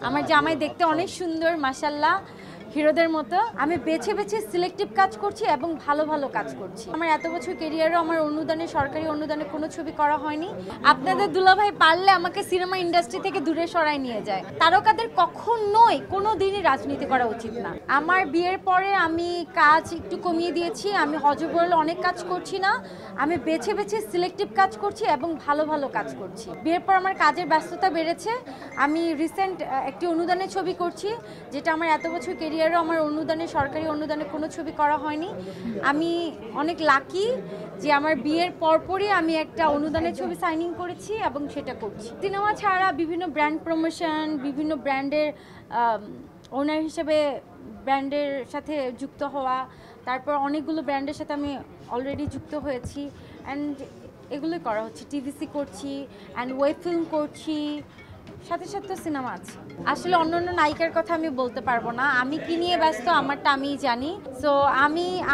আমার জামাই দেখতে অনেক সুন্দর মাশাআল্লাহ, হিরোদের মতো। আমি বেছে বেছে সিলেক্টিভ কাজ করছি এবং ভালো ভালো কাজ করছি। আমার এত বছর ক্যারিয়ারও আমার অনুদানে, সরকারি অনুদানে কোনো ছবি করা হয়নি। আপনাদের দুলাভাই পারলে আমাকে সিনেমা ইন্ডাস্ট্রি থেকে দূরে সরায় নিয়ে যায়। তারকাদের কখনোই কোনো দিনই রাজনীতি করা উচিত না। আমার বিয়ের পরে আমি কাজ একটু কমিয়ে দিয়েছি। আমি হজবরল অনেক কাজ করছি না। আমি বেছে বেছে সিলেক্টিভ কাজ করছি এবং ভালো ভালো কাজ করছি। বিয়ের পর আমার কাজের ব্যস্ততা বেড়েছে। আমি রিসেন্ট একটি অনুদানের ছবি করছি, যেটা আমার এত বছর ক্যারিয়ারও আমার অনুদানে, সরকারি অনুদানে কোনো ছবি করা হয়নি। আমি অনেক লাকি যে আমার বিয়ের পরপরই আমি একটা অনুদানের ছবি সাইনিং করেছি এবং সেটা করছি। সিনেমা ছাড়া বিভিন্ন ব্র্যান্ড প্রমোশন, বিভিন্ন ব্র্যান্ডের ওনার হিসেবে ব্র্যান্ডের সাথে যুক্ত হওয়া, তারপর অনেকগুলো ব্র্যান্ডের সাথে আমি অলরেডি যুক্ত হয়েছি অ্যান্ড এগুলোই করা হচ্ছে। টিভিসি করছি অ্যান্ড ওয়েব ফিল্ম করছি, সাথে সাথে সিনেমা আছে। আসলে অন্য অন্য নায়িকার কথা আমি বলতে পারবো না। আমি কি নিয়ে ব্যস্ত আমারটা আমিই জানি। সো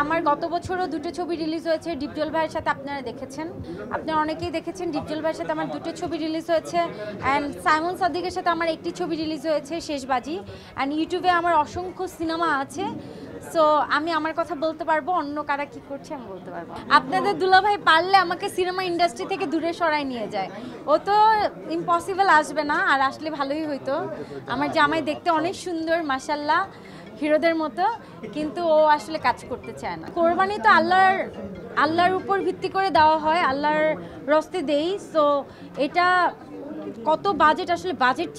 আমার গত বছরও দুটো ছবি রিলিজ হয়েছে ডিপজল ভাইয়ের সাথে, আপনারা দেখেছেন, আপনারা অনেকেই দেখেছেন। ডিপজল ভাইয়ের সাথে আমার দুটো ছবি রিলিজ হয়েছে অ্যান্ড সাইমন সাদিকের সাথে আমার একটি ছবি রিলিজ হয়েছে, শেষবাজি। অ্যান্ড ইউটিউবে আমার অসংখ্য সিনেমা আছে। সো আমি আমার কথা বলতে পারবো, অন্য কারা কি করছে আমি বলতে পারবো। আপনাদের দুলাভাই পারলে আমাকে সিনেমা ইন্ডাস্ট্রি থেকে দূরে সরায় নিয়ে যায়। ও তো ইম্পসিবল আসবে না, আর আসলে ভালোই হইতো। আমার জামাই দেখতে অনেক সুন্দর মাশাআল্লাহ, হিরোদের মতো, কিন্তু ও আসলে কাজ করতে চায় না। কোরবানি তো আল্লাহর উপর ভিত্তি করে দেওয়া হয়, আল্লাহর রস্তে দেই। সো এটা কত বাজেট, আসলে বাজেট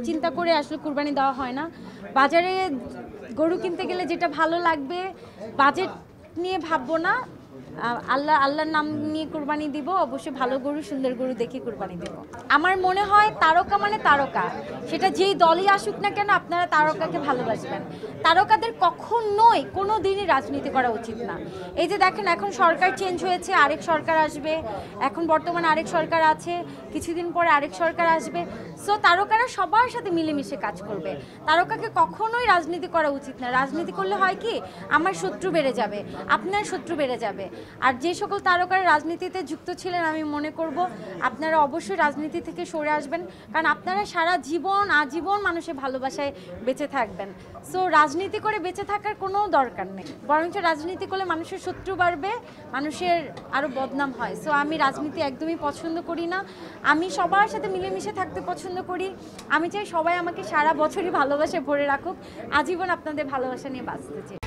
চিন্তা করে আসলে কুরবানি দেওয়া হয় না। বাজারে গরু কিনতে গেলে যেটা ভালো লাগবে, বাজেট নিয়ে ভাববো না। আল্লাহর নাম নিয়ে কুরবানি দিব, অবশ্যই ভালো গরু, সুন্দর গরু দেখে কুরবানি দেব। আমার মনে হয় তারকা মানে তারকা, সেটা যেই দলই আসুক না কেন, আপনারা তারকাকে ভালোবাসবেন। তারকাদের কখনোই কোনো দিনই রাজনীতি করা উচিত না। এই যে দেখেন, এখন সরকার চেঞ্জ হয়েছে, আরেক সরকার আসবে, এখন বর্তমানে আরেক সরকার আছে, কিছুদিন পরে আরেক সরকার আসবে। সো তারকারা সবার সাথে মিলেমিশে কাজ করবে। তারকাকে কখনোই রাজনীতি করা উচিত না। রাজনীতি করলে হয় কি, আমার শত্রু বেড়ে যাবে, আপনার শত্রু বেড়ে যাবে। আর যে সকল তারকারা রাজনীতিতে যুক্ত ছিলেন, আমি মনে করব আপনারা অবশ্যই রাজনীতি থেকে সরে আসবেন, কারণ আপনারা সারা জীবন আজীবন মানুষের ভালোবাসায় বেঁচে থাকবেন। সো রাজনীতি করে বেঁচে থাকার কোনো দরকার নেই, বরঞ্চ রাজনীতি করলে মানুষের শত্রু বাড়বে, মানুষের আরও বদনাম হয়। সো আমি রাজনীতি একদমই পছন্দ করি না। আমি সবার সাথে মিলেমিশে থাকতে পছন্দ করি। আমি চাই সবাই আমাকে সারা বছরই ভালোবাসায় ভরে রাখুক, আজীবন আপনাদের ভালোবাসা নিয়ে বাঁচতে চাই।